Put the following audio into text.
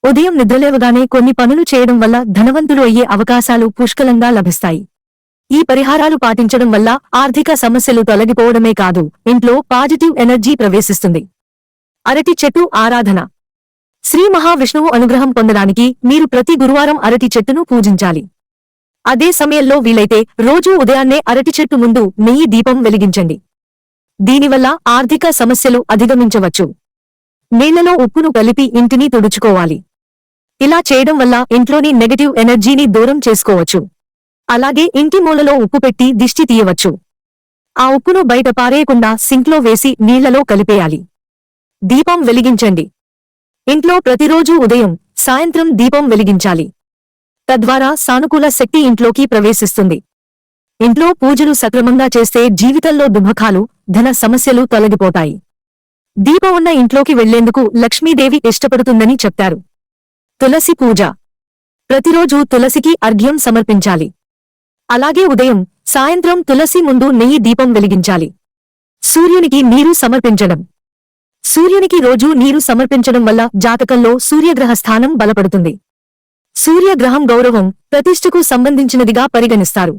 ఉదయం నిద్రలేవగానే కొన్ని పనులు చేయడం వల్ల ధనవంతులు అయ్యే అవకాశాలు పుష్కలంగా లభిస్తాయి. ఈ పరిహారాలు పాటించడం వల్ల ఆర్థిక సమస్యలు తొలగిపోవడమే కాదు, ఇంట్లో పాజిటివ్ ఎనర్జీ ప్రవేశిస్తుంది. అరటి చెట్టు ఆరాధన. శ్రీ మహావిష్ణువు అనుగ్రహం పొందడానికి మీరు ప్రతి గురువారం అరటి చెట్టును పూజించాలి. అదే సమయంలో వీలైతే రోజూ ఉదయాన్నే అరటి చెట్టు ముందు నెయ్యి దీపం వెలిగించండి. దీనివల్ల ఆర్థిక సమస్యలు అధిగమించవచ్చు. నీళ్లలో ఉప్పును కలిపి ఇంటిని తుడుచుకోవాలి. ఇలా చేయడం వల్ల ఇంట్లోని నెగటివ్ ఎనర్జీని దూరం చేసుకోవచ్చు. అలాగే ఇంటి మూలలో ఉప్పు పెట్టి దిష్టి తీయవచ్చు. ఆ ఉప్పును బయట పారేయకుండా సింక్లో వేసి నీళ్లలో కలిపేయాలి. దీపం వెలిగించండి. ఇంట్లో ప్రతిరోజూ ఉదయం, సాయంత్రం దీపం వెలిగించాలి. తద్వారా సానుకూల శక్తి ఇంట్లోకి ప్రవేశిస్తుంది. ఇంట్లో పూజలు సక్రమంగా చేస్తే జీవితంలో దుఃఖాలు, ధన సమస్యలు తొలగిపోతాయి. దీపం ఉన్న ఇంట్లోకి వెళ్లేందుకు లక్ష్మీదేవి ఇష్టపడుతుందని చెప్తారు. తులసి పూజ. ప్రతిరోజూ తులసికి అర్ఘ్యం సమర్పించాలి. అలాగే ఉదయం, సాయంత్రం తులసి ముందు నెయ్యి దీపం వెలిగించాలి. సూర్యునికి నీరు సమర్పించడం. సూర్యునికి రోజూ నీరు సమర్పించడం వల్ల జాతకంలో సూర్యగ్రహ స్థానం బలపడుతుంది. సూర్యగ్రహం గౌరవం, ప్రతిష్టకు సంబంధించినదిగా పరిగణిస్తారు.